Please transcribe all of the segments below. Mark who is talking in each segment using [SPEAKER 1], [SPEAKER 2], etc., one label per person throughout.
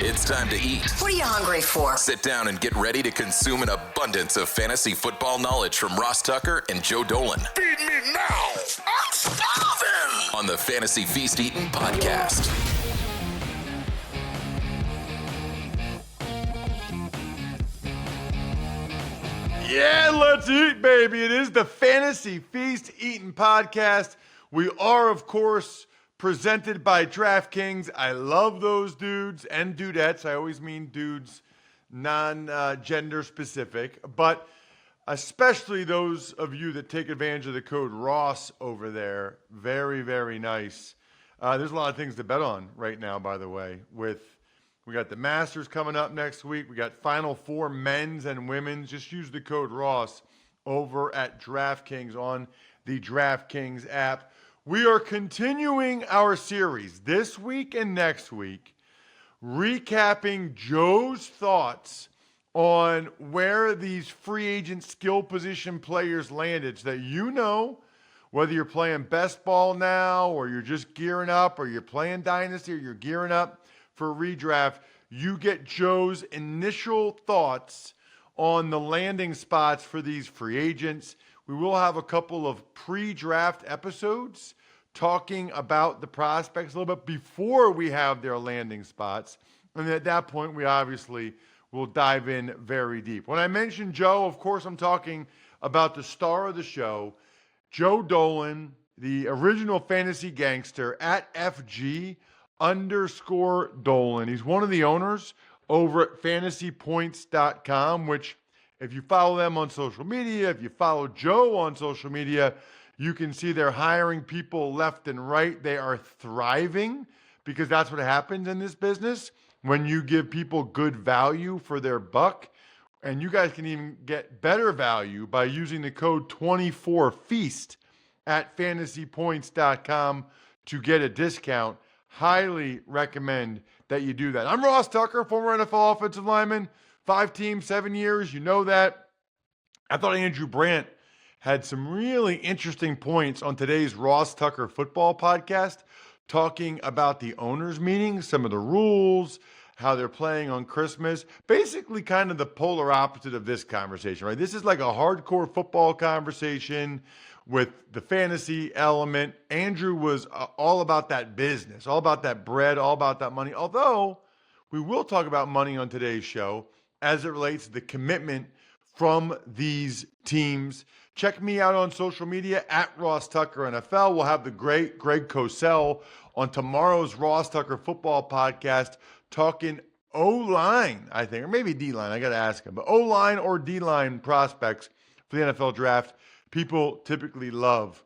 [SPEAKER 1] It's time to eat.
[SPEAKER 2] What are you hungry for?
[SPEAKER 1] Sit down and get ready to consume an abundance of fantasy football knowledge from Ross Tucker and Joe Dolan.
[SPEAKER 3] Feed me now. I'm starving.
[SPEAKER 1] On the Fantasy Feast Eating Podcast.
[SPEAKER 4] Yeah, let's eat, baby. It is the Fantasy Feast Eating Podcast. We are, of course, presented by DraftKings. I love those dudes and dudettes. I always mean dudes, non-gender specific, but especially those of you that take advantage of the code Ross over there. Very, very nice. There's a lot of things to bet on right now, by the way. We got the Masters coming up next week. We got Final Four men's and women's. Just use the code Ross over at DraftKings on the DraftKings app. We are continuing our series this week and next week, recapping Joe's thoughts on where these free agent skill position players landed so that you know whether you're playing best ball now or you're just gearing up or you're playing Dynasty or you're gearing up for redraft, you get Joe's initial thoughts on the landing spots for these free agents. We will have a couple of pre-draft episodes talking about the prospects a little bit before we have their landing spots. And at that point, we obviously will dive in very deep. When I mention Joe, of course, I'm talking about the star of the show, Joe Dolan, the original fantasy gangster at FG_Dolan. He's one of the owners over at fantasypoints.com, which if you follow them on social media, if you follow Joe on social media, you can see they're hiring people left and right. They are thriving because that's what happens in this business when you give people good value for their buck. And you guys can even get better value by using the code 24FEAST at fantasypoints.com to get a discount. Highly recommend that you do that. I'm Ross Tucker, former NFL offensive lineman, 5 teams, 7 years. You know that. I thought Andrew Brandt had some really interesting points on today's Ross Tucker football podcast, talking about the owners' meeting, some of the rules, how they're playing on Christmas, basically kind of the polar opposite of this conversation, right? This is like a hardcore football conversation with the fantasy element. Andrew was all about that business, all about that bread, all about that money. Although we will talk about money on today's show as it relates to the commitment from these teams. Check me out on social media at Ross Tucker NFL. We'll have the great Greg Cosell on tomorrow's Ross Tucker football podcast talking O-line, I think, or maybe D-line. I got to ask him. But O-line or D-line prospects for the NFL draft. People typically love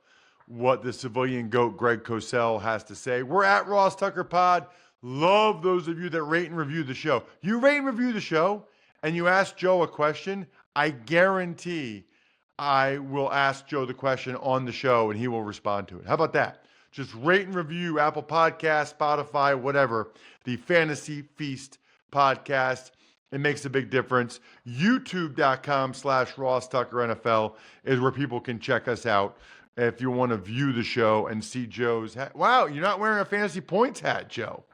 [SPEAKER 4] what the civilian GOAT Greg Cosell has to say. We're at Ross Tucker Pod. Love those of you that rate and review the show. You rate and review the show and you ask Joe a question, I guarantee I will ask Joe the question on the show and he will respond to it. How about that? Just rate and review Apple Podcasts, Spotify, whatever, the Fantasy Feast podcast. It makes a big difference. YouTube.com/Ross Tucker NFL is where people can check us out if you want to view the show and see Joe's hat. Wow, you're not wearing a Fantasy Points hat, Joe.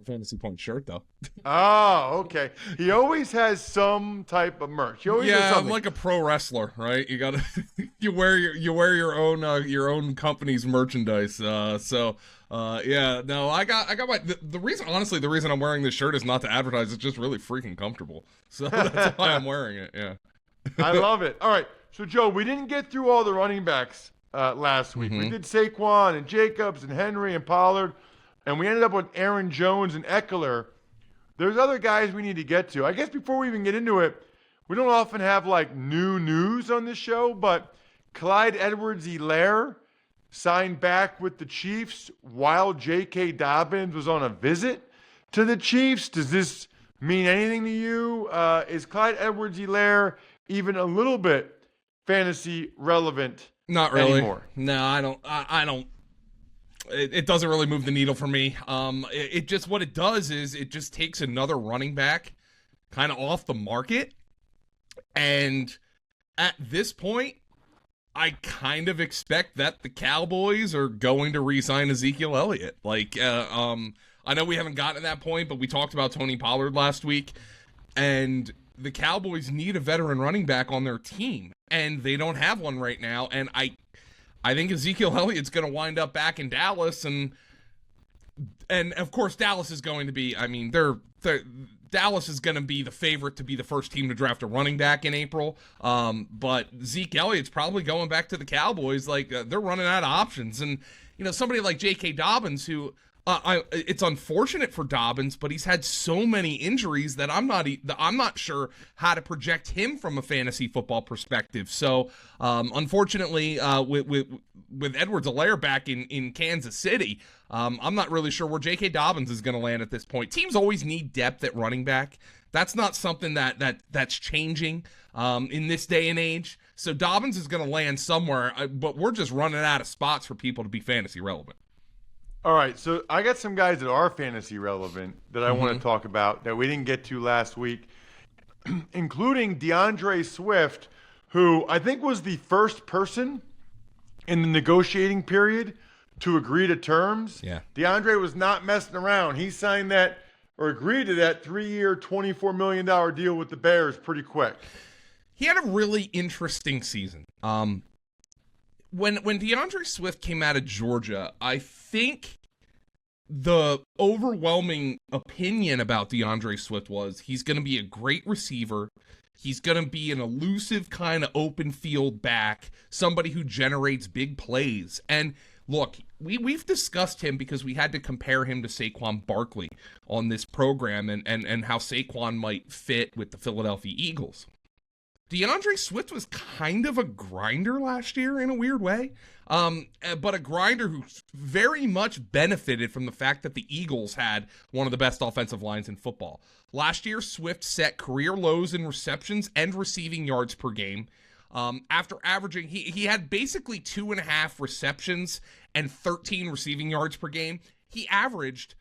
[SPEAKER 5] Fantasy point shirt though.
[SPEAKER 4] Oh, okay. He always has some type of merch. He always has
[SPEAKER 5] I'm
[SPEAKER 4] something.
[SPEAKER 5] like a pro wrestler, right? You gotta you wear your own company's merchandise. Yeah. No, I got my the reason. Honestly, the reason I'm wearing this shirt is not to advertise. It's just really freaking comfortable. So that's why I'm wearing it. Yeah.
[SPEAKER 4] I love it. All right. So Joe, we didn't get through all the running backs last week. We did Saquon and Jacobs and Henry and Pollard. And we ended up with Aaron Jones and Eckler. There's other guys we need to get to. I guess before we even get into it, we don't often have like new news on this show, but Clyde Edwards-Helaire signed back with the Chiefs while J.K. Dobbins was on a visit to the Chiefs. Does this mean anything to you? Is Clyde Edwards-Helaire even a little bit fantasy relevant?
[SPEAKER 5] Not really.
[SPEAKER 4] Anymore?
[SPEAKER 5] No, I don't. It doesn't really move the needle for me. It just, what it does is it just takes another running back kind of off the market. And at this point, I kind of expect that the Cowboys are going to re-sign Ezekiel Elliott. Like, I I know we haven't gotten to that point, but we talked about Tony Pollard last week, and the Cowboys need a veteran running back on their team, and they don't have one right now. And I think Ezekiel Elliott's going to wind up back in Dallas, and of course Dallas is going to be. I mean, Dallas is going to be the favorite to be the first team to draft a running back in April. But Zeke Elliott's probably going back to the Cowboys. Like they're running out of options, and somebody like J.K. Dobbins, who it's unfortunate for Dobbins, but he's had so many injuries that I'm not sure how to project him from a fantasy football perspective. So unfortunately, with Edwards-Helaire back in Kansas City, I'm not really sure where J.K. Dobbins is going to land at this point. Teams always need depth at running back. That's not something that's changing in this day and age. So Dobbins is going to land somewhere, but we're just running out of spots for people to be fantasy relevant.
[SPEAKER 4] All right, so I got some guys that are fantasy relevant that I want to talk about that we didn't get to last week, including DeAndre Swift, who I think was the first person in the negotiating period to agree to terms.
[SPEAKER 5] Yeah.
[SPEAKER 4] DeAndre was not messing around. He signed that or agreed to that 3-year, $24 million deal with the Bears pretty quick.
[SPEAKER 5] He had a really interesting season. When DeAndre Swift came out of Georgia, I think the overwhelming opinion about DeAndre Swift was he's going to be a great receiver. He's going to be an elusive kind of open field back, somebody who generates big plays. And look, we've discussed him because we had to compare him to Saquon Barkley on this program and how Saquon might fit with the Philadelphia Eagles. DeAndre Swift was kind of a grinder last year in a weird way, but a grinder who very much benefited from the fact that the Eagles had one of the best offensive lines in football. Last year, Swift set career lows in receptions and receiving yards per game. After averaging, he had basically 2.5 receptions and 13 receiving yards per game. He averaged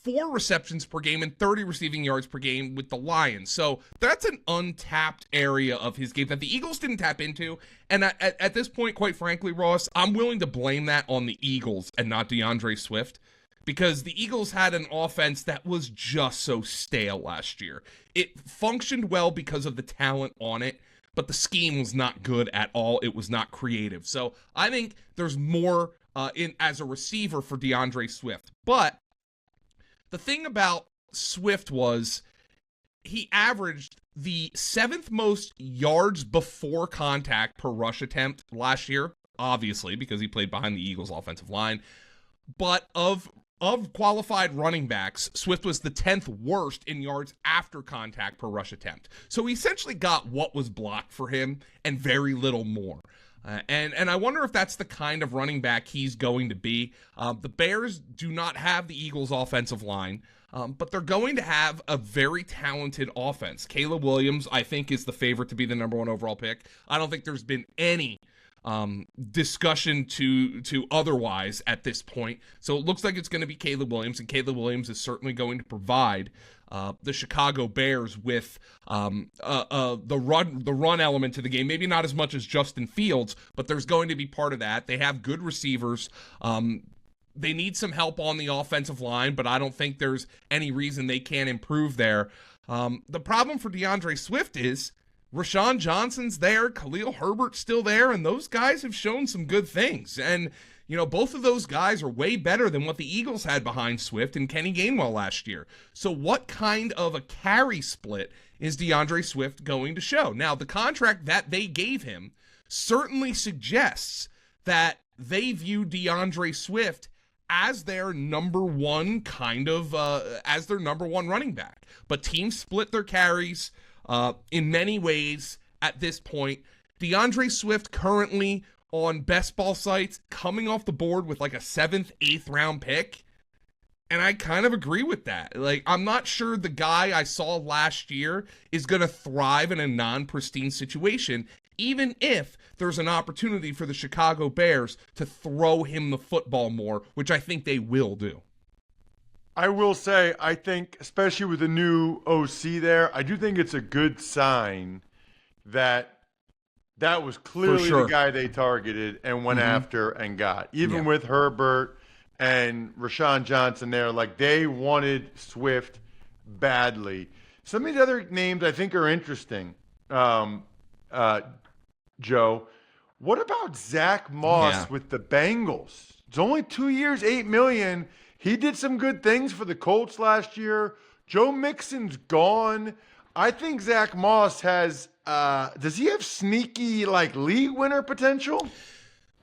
[SPEAKER 5] 4 receptions per game and 30 receiving yards per game with the Lions. So that's an untapped area of his game that the Eagles didn't tap into. And at this point, quite frankly, Ross, I'm willing to blame that on the Eagles and not DeAndre Swift, because the Eagles had an offense that was just so stale last year. It functioned well because of the talent on it, but the scheme was not good at all. It was not creative. So I think there's more in as a receiver for DeAndre Swift. But the thing about Swift was he averaged the 7th most yards before contact per rush attempt last year, obviously, because he played behind the Eagles' offensive line. But of qualified running backs, Swift was the 10th worst in yards after contact per rush attempt. So he essentially got what was blocked for him and very little more. And I wonder if that's the kind of running back he's going to be. The Bears do not have the Eagles' offensive line, but they're going to have a very talented offense. Caleb Williams, I think, is the favorite to be the number 1 overall pick. I don't think there's been any discussion to otherwise at this point. So it looks like it's going to be Caleb Williams, and Caleb Williams is certainly going to provide the Chicago Bears with the run element to the game. Maybe not as much as Justin Fields, but there's going to be part of that. They have good receivers. They need some help on the offensive line, but I don't think there's any reason they can't improve there. The problem for DeAndre Swift is Rashawn Johnson's there, Khalil Herbert's still there, and those guys have shown some good things. And both of those guys are way better than what the Eagles had behind Swift and Kenny Gainwell last year. So what kind of a carry split is DeAndre Swift going to show? Now, the contract that they gave him certainly suggests that they view DeAndre Swift as their number 1 as their number 1 running back. But teams split their carries in many ways at this point. DeAndre Swift currently on best ball sites coming off the board with like a 7th, 8th round pick. And I kind of agree with that. Like, I'm not sure the guy I saw last year is going to thrive in a non-pristine situation, even if there's an opportunity for the Chicago Bears to throw him the football more, which I think they will do.
[SPEAKER 4] I will say, I think, especially with the new OC there, I do think it's a good sign that was clearly the guy they targeted and went after and got. Even with Herbert and Rashawn Johnson there. Like, they wanted Swift badly. Some of the other names I think are interesting. Joe, what about Zack Moss with the Bengals? It's only 2 years, $8 million. He did some good things for the Colts last year. Joe Mixon's gone. I think Zack Moss has. Does he have sneaky league winner potential?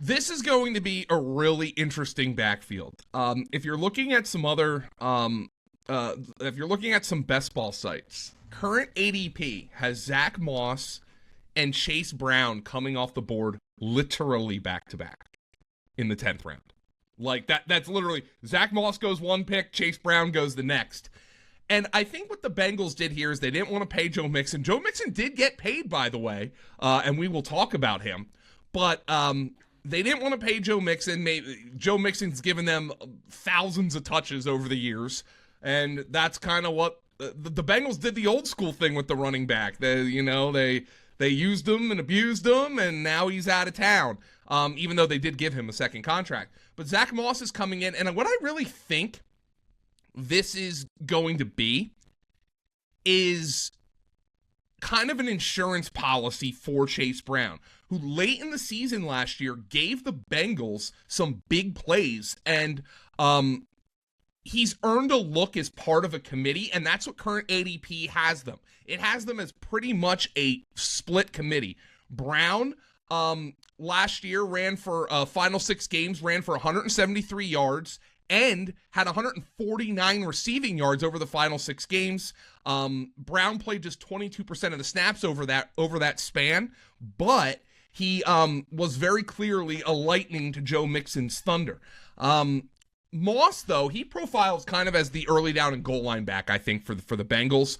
[SPEAKER 5] This is going to be a really interesting backfield. If you're looking at some other, if you're looking at some best ball sites, current ADP has Zack Moss and Chase Brown coming off the board literally back to back in the 10th round. Like that's literally Zack Moss goes one pick, Chase Brown goes the next. And I think what the Bengals did here is they didn't want to pay Joe Mixon. Joe Mixon did get paid, by the way, and we will talk about him. But they didn't want to pay Joe Mixon. Joe Mixon's given them thousands of touches over the years, and that's kind of what the Bengals did the old school thing with the running back. They used him and abused him, and now he's out of town, even though they did give him a second contract. But Zack Moss is coming in, and what I really think this is going to be is kind of an insurance policy for Chase Brown, who late in the season last year gave the Bengals some big plays, and he's earned a look as part of a committee, and that's what current ADP has them. It has them as pretty much a split committee. Brown, last year ran for final 6 games, ran for 173 yards, and had 149 receiving yards over the final 6 games. Brown played just 22% of the snaps over that span, but he was very clearly a lightning to Joe Mixon's thunder. Moss, though, he profiles kind of as the early down and goal line back, I think, for the Bengals.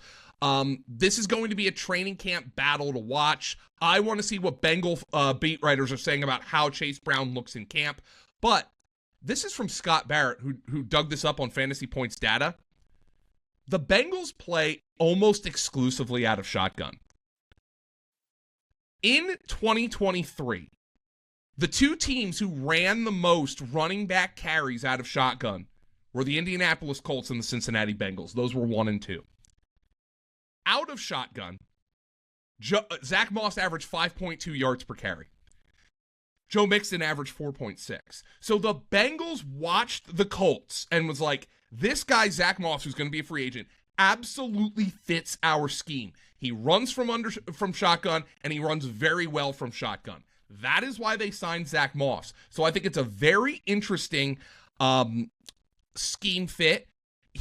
[SPEAKER 5] This is going to be a training camp battle to watch. I want to see what Bengal beat writers are saying about how Chase Brown looks in camp, but this is from Scott Barrett, who dug this up on Fantasy Points data. The Bengals play almost exclusively out of shotgun. In 2023, the two teams who ran the most running back carries out of shotgun were the Indianapolis Colts and the Cincinnati Bengals. Those were 1 and 2. Out of shotgun, Zack Moss averaged 5.2 yards per carry. Joe Mixon averaged 4.6. So the Bengals watched the Colts and was like, this guy, Zack Moss, who's going to be a free agent, absolutely fits our scheme. He runs from shotgun, and he runs very well from shotgun. That is why they signed Zack Moss. So I think it's a very interesting scheme fit.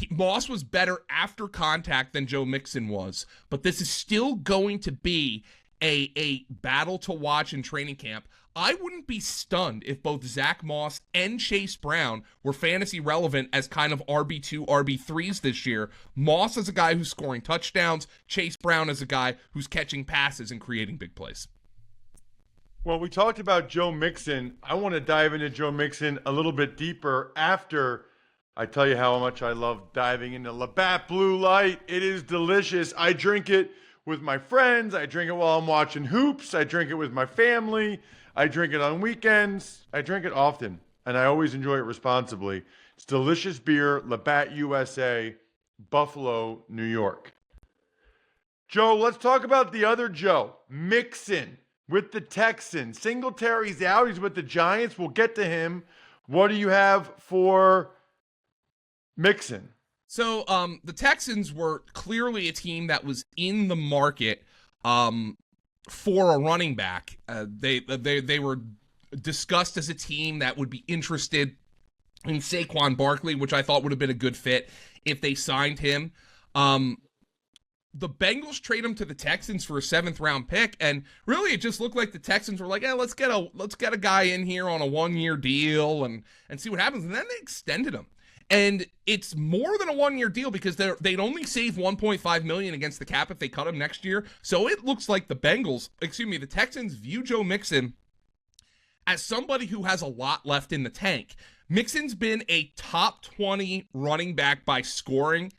[SPEAKER 5] Moss was better after contact than Joe Mixon was, but this is still going to be a battle to watch in training camp. I wouldn't be stunned if both Zack Moss and Chase Brown were fantasy relevant as kind of RB2, RB3s this year. Moss is a guy who's scoring touchdowns. Chase Brown is a guy who's catching passes and creating big plays.
[SPEAKER 4] Well, we talked about Joe Mixon. I want to dive into Joe Mixon a little bit deeper after I tell you how much I love diving into Labatt Blue Light. It is delicious. I drink it with my friends. I drink it while I'm watching hoops. I drink it with my family. I drink it on weekends. I drink it often, and I always enjoy it responsibly. It's delicious beer, Labatt USA, Buffalo, New York. Joe, let's talk about the other Joe, Mixon with the Texans. Singletary's out. He's with the Giants. We'll get to him. What do you have for Mixon?
[SPEAKER 5] So the Texans were clearly a team that was in the market for a running back. They were discussed as a team that would be interested in Saquon Barkley, which I thought would have been a good fit if they signed him. The Bengals trade him to the Texans for a 7th round pick, and really it just looked like the Texans were like, let's get a guy in here on a 1-year deal and see what happens. And then they extended him. And it's more than a 1-year deal because they'd only save $1.5 million against the cap if they cut him next year. So it looks like the Texans view Joe Mixon as somebody who has a lot left in the tank. Mixon's been a top 20 running back by scoring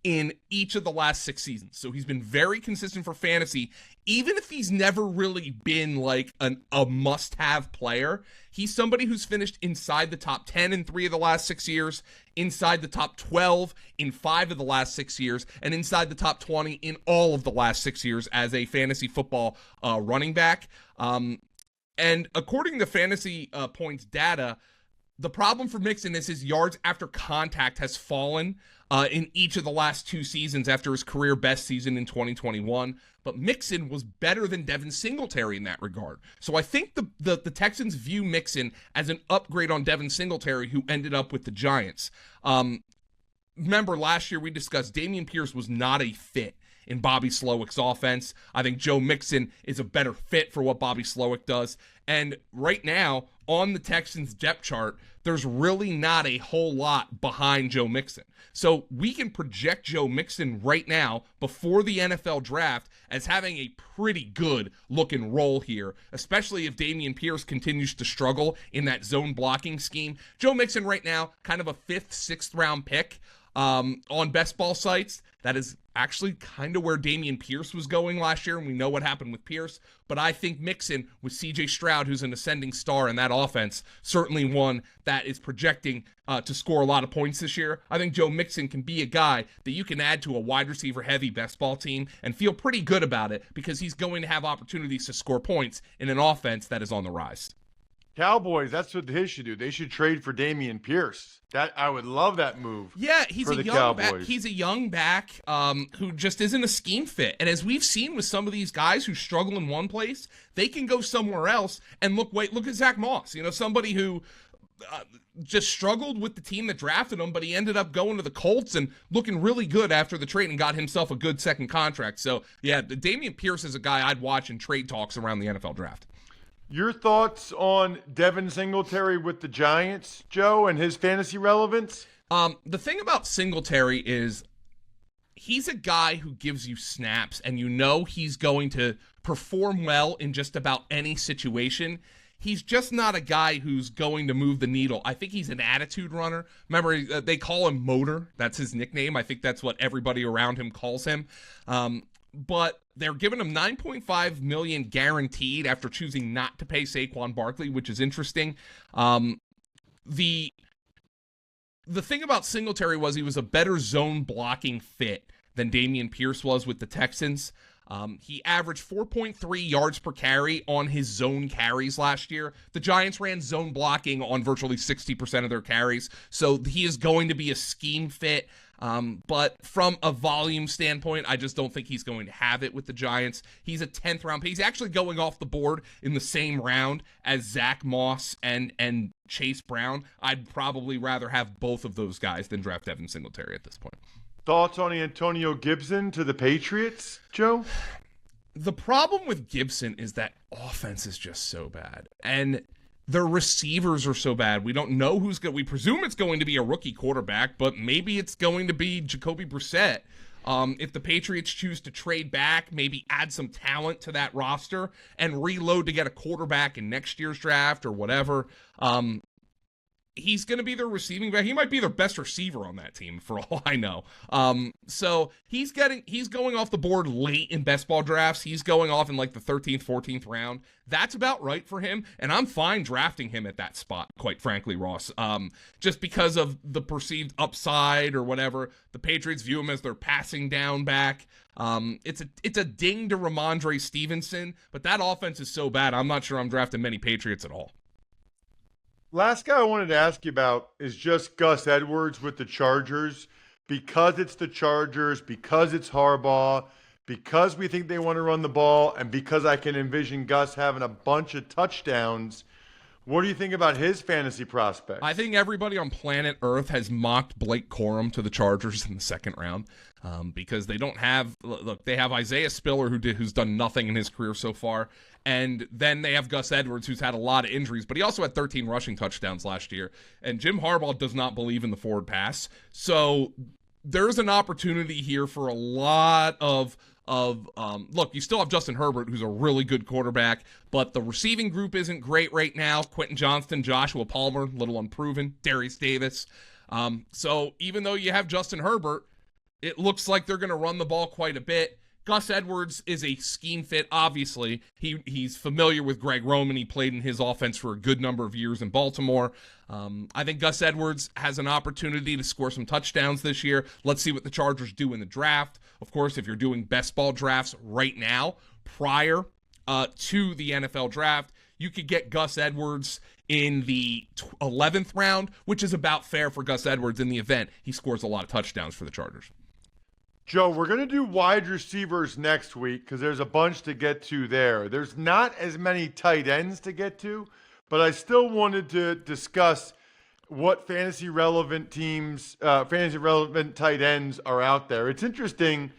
[SPEAKER 5] in each of the last 6 seasons. So he's been very consistent for fantasy, even if he's never really been like a must-have player. He's somebody who's finished inside the top 10 in 3 of the last 6 years, inside the top 12 in 5 of the last 6 years, and inside the top 20 in all of the last 6 years as a fantasy football running back. And according to fantasy points data, the problem for Mixon is his yards after contact has fallen in each of the last 2 seasons after his career best season in 2021. But Mixon was better than Devin Singletary in that regard. So I think the Texans view Mixon as an upgrade on Devin Singletary, who ended up with the Giants. Remember last year we discussed Dameon Pierce was not a fit in Bobby Slowick's offense. I think Joe Mixon is a better fit for what Bobby Slowick does. And right now, on the Texans depth chart, there's really not a whole lot behind Joe Mixon. So we can project Joe Mixon right now, before the NFL draft, as having a pretty good looking role here, especially if Dameon Pierce continues to struggle in that zone blocking scheme. Joe Mixon right now, kind of a 5th, 6th round pick on best ball sites. That is actually kind of where Dameon Pierce was going last year, and we know what happened with Pierce. But I think Mixon, with C.J. Stroud, who's an ascending star in that offense, certainly one that is projecting to score a lot of points this year. I think Joe Mixon can be a guy that you can add to a wide receiver-heavy best ball team and feel pretty good about it, because he's going to have opportunities to score points in an offense that is on the rise.
[SPEAKER 4] Cowboys, that's what they should do. They should trade for Dameon Pierce. That I would love that move.
[SPEAKER 5] Yeah, he's
[SPEAKER 4] for
[SPEAKER 5] a
[SPEAKER 4] the
[SPEAKER 5] young back.
[SPEAKER 4] Cowboys.
[SPEAKER 5] He's a young back who just isn't a scheme fit. And as we've seen with some of these guys who struggle in one place, they can go somewhere else and look at Zack Moss. You know, somebody who just struggled with the team that drafted him, but he ended up going to the Colts and looking really good after the trade and got himself a good second contract. So yeah, Dameon Pierce is a guy I'd watch in trade talks around the NFL draft.
[SPEAKER 4] Your thoughts on Devin Singletary with the Giants, Joe, and his fantasy relevance?
[SPEAKER 5] The thing about Singletary is he's a guy who gives you snaps, and you know he's going to perform well in just about any situation. He's just not a guy who's going to move the needle. I think he's an attitude runner. Remember, they call him Motor. That's his nickname. I think that's what everybody around him calls him. But they're giving him $9.5 million guaranteed after choosing not to pay Saquon Barkley, which is interesting. The thing about Singletary was he was a better zone blocking fit than Dameon Pierce was with the Texans. He averaged 4.3 yards per carry on his zone carries last year. The Giants ran zone blocking on virtually 60% of their carries, so he is going to be a scheme fit. But from a volume standpoint, I just don't think he's going to have it with the Giants. He's a 10th round pick. He's actually going off the board in the same round as Zack Moss and Chase Brown. I'd probably rather have both of those guys than draft Devin Singletary at this point.
[SPEAKER 4] Thoughts on Antonio Gibson to the Patriots, Joe?
[SPEAKER 5] The problem with Gibson is that offense is just so bad, and their receivers are so bad. We don't know who's going. We presume it's going to be a rookie quarterback, but maybe it's going to be Jacoby Brissett. If the Patriots choose to trade back, maybe add some talent to that roster and reload to get a quarterback in next year's draft or whatever. He's going to be their receiving back. He might be their best receiver on that team for all I know. So he's going off the board late in best ball drafts. He's going off in like the 13th, 14th round. That's about right for him. And I'm fine drafting him at that spot, quite frankly, Ross. Just because of the perceived upside or whatever. The Patriots view him as their passing down back. It's a ding to Ramondre Stevenson, but that offense is so bad, I'm not sure I'm drafting many Patriots at all.
[SPEAKER 4] Last guy I wanted to ask you about is just Gus Edwards with the Chargers. Because it's the Chargers, because it's Harbaugh, because we think they want to run the ball, and because I can envision Gus having a bunch of touchdowns, what do you think about his fantasy prospects?
[SPEAKER 5] I think everybody on planet Earth has mocked Blake Corum to the Chargers in the second round because they don't have – look, they have Isaiah Spiller who's done nothing in his career so far, and then they have Gus Edwards, who's had a lot of injuries, but he also had 13 rushing touchdowns last year. And Jim Harbaugh does not believe in the forward pass. So there's an opportunity here for a lot of look, you still have Justin Herbert, who's a really good quarterback, but the receiving group isn't great right now. Quentin Johnston, Joshua Palmer, little unproven, Darius Davis. So even though you have Justin Herbert, It looks like they're going to run the ball quite a bit. Gus Edwards is a scheme fit, obviously. He's familiar with Greg Roman. He played in his offense for a good number of years in Baltimore. I think Gus Edwards has an opportunity to score some touchdowns this year. Let's see what the Chargers do in the draft. Of course, if you're doing best ball drafts right now, prior to the NFL draft, you could get Gus Edwards in the 11th round, which is about fair for Gus Edwards in the event he scores a lot of touchdowns for the Chargers.
[SPEAKER 4] Joe, we're going to do wide receivers next week because there's a bunch to get to there. There's not as many tight ends to get to, but I still wanted to discuss what fantasy relevant tight ends are out there. It's interesting.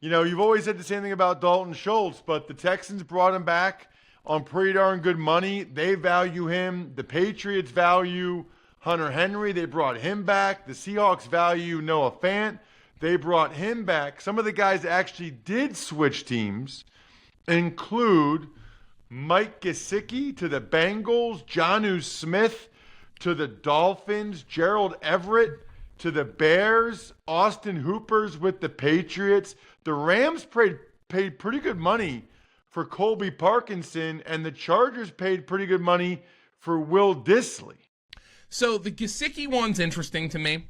[SPEAKER 4] You know, you've always said the same thing about Dalton Schultz, but the Texans brought him back on pretty darn good money. They value him. The Patriots value Hunter Henry. They brought him back. The Seahawks value Noah Fant. They brought him back. Some of the guys that actually did switch teams include Mike Gesicki to the Bengals, Jonnu Smith to the Dolphins, Gerald Everett to the Bears, Austin Hooper's with the Patriots. The Rams paid pretty good money for Colby Parkinson, and the Chargers paid pretty good money for Will Dissly.
[SPEAKER 5] So the Gesicki one's interesting to me,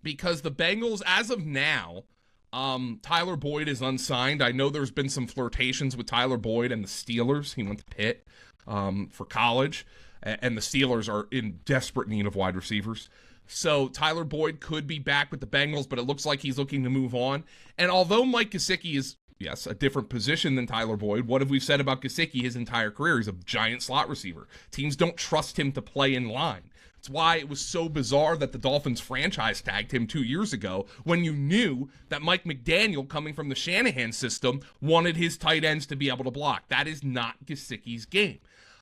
[SPEAKER 5] because the Bengals, as of now, Tyler Boyd is unsigned. I know there's been some flirtations with Tyler Boyd and the Steelers. He went to Pitt for college, and the Steelers are in desperate need of wide receivers. So Tyler Boyd could be back with the Bengals, but it looks like he's looking to move on. And although Mike Gesicki is, yes, a different position than Tyler Boyd, what have we said about Gesicki his entire career? He's a giant slot receiver. Teams don't trust him to play in line. It's why it was so bizarre that the Dolphins franchise tagged him 2 years ago when you knew that Mike McDaniel, coming from the Shanahan system, wanted his tight ends to be able to block. That is not Gesicki's game.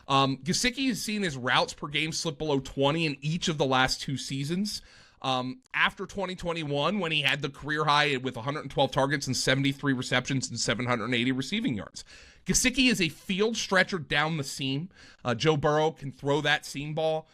[SPEAKER 5] Gesicki has seen his routes per game slip below 20 in each of the last 2 seasons. After 2021, when he had the career high with 112 targets and 73 receptions and 780 receiving yards. Gesicki is a field stretcher down the seam. Joe Burrow can throw that seam ball.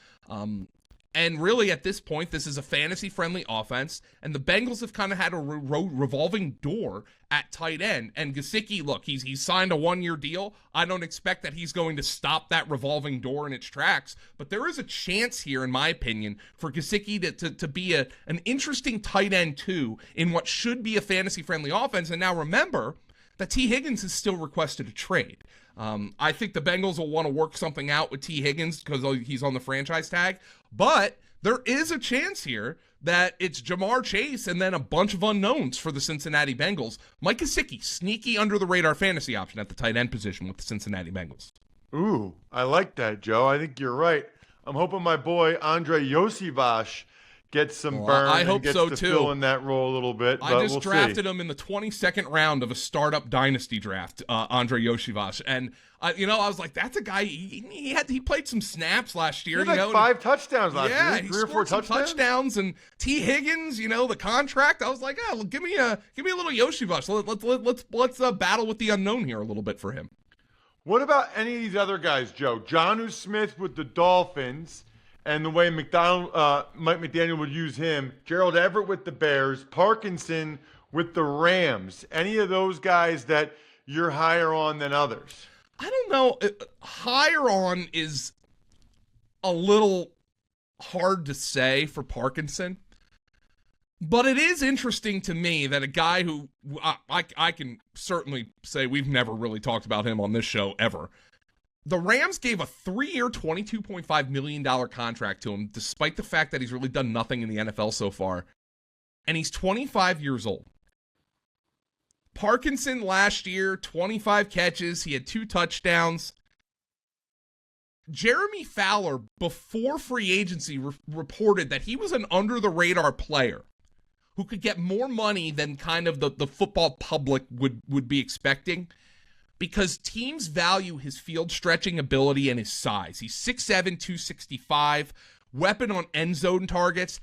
[SPEAKER 5] And really, at this point, this is a fantasy-friendly offense, and the Bengals have kind of had a revolving door at tight end. And Gesicki, look, he's signed a 1-year deal. I don't expect that he's going to stop that revolving door in its tracks, but there is a chance here, in my opinion, for Gesicki to be an interesting tight end, too, in what should be a fantasy-friendly offense. And now remember that T. Higgins has still requested a trade. I think the Bengals will want to work something out with T. Higgins because he's on the franchise tag. But there is a chance here that it's Jamar Chase and then a bunch of unknowns for the Cincinnati Bengals. Mike Gesicki, sneaky under-the-radar fantasy option at the tight end position with the Cincinnati Bengals.
[SPEAKER 4] Ooh, I like that, Joe. I think you're right. I'm hoping my boy Andre Yosivas gets some burn
[SPEAKER 5] I hope
[SPEAKER 4] and gets
[SPEAKER 5] so
[SPEAKER 4] to
[SPEAKER 5] too.
[SPEAKER 4] Fill in that role a little bit.
[SPEAKER 5] I just drafted him in the 22nd round of a startup dynasty draft, Andre Yosivas, and I was like, that's a guy. He played some snaps last year.
[SPEAKER 4] He had 5 touchdowns last year.
[SPEAKER 5] Yeah,
[SPEAKER 4] 3 or 4
[SPEAKER 5] touchdowns. And T. Higgins, the contract. I was like, give me a little Yosivas. Let's battle with the unknown here a little bit for him.
[SPEAKER 4] What about any of these other guys, Joe? Jonnu Smith with the Dolphins. And the way Mike McDaniel would use him, Gerald Everett with the Bears, Parkinson with the Rams. Any of those guys that you're higher on than others?
[SPEAKER 5] I don't know. Higher on is a little hard to say for Parkinson. But it is interesting to me that a guy who I can certainly say we've never really talked about him on this show ever. The Rams gave a 3-year, $22.5 million contract to him, despite the fact that he's really done nothing in the NFL so far. And he's 25 years old. Parkinson last year, 25 catches. He had 2 touchdowns. Jeremy Fowler, before free agency, reported that he was an under-the-radar player who could get more money than kind of the football public would be expecting, because teams value his field stretching ability and his size. He's 6'7", 265, weapon on end zone targets.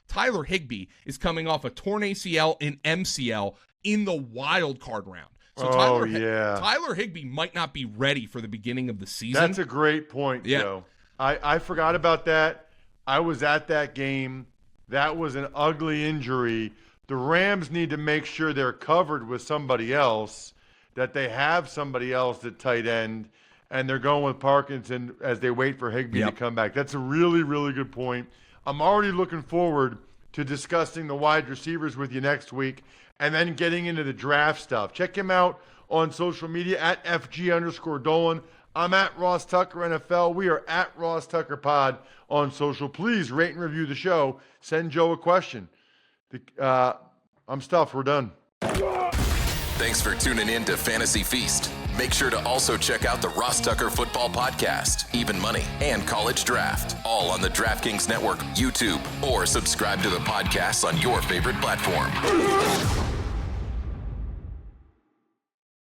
[SPEAKER 5] Tyler Higbee is coming off a torn ACL and MCL in the wild card round. So Tyler Higbee might not be ready for the beginning of the season.
[SPEAKER 4] That's a great point, Joe. I forgot about that. I was at that game. That was an ugly injury. The Rams need to make sure they're covered with somebody else, that they have somebody else at tight end, and they're going with Parkinson as they wait for Higbee to come back. That's a really, really good point. I'm already looking forward to discussing the wide receivers with you next week and then getting into the draft stuff. Check him out on social media at FG_Dolan. I'm at Ross Tucker NFL. We are at Ross Tucker Pod on social. Please rate and review the show. Send Joe a question. I'm stuffed. We're done.
[SPEAKER 1] Thanks for tuning in to Fantasy Feast. Make sure to also check out the Ross Tucker Football Podcast, Even Money, and College Draft, all on the DraftKings Network, YouTube, or subscribe to the podcast on your favorite platform.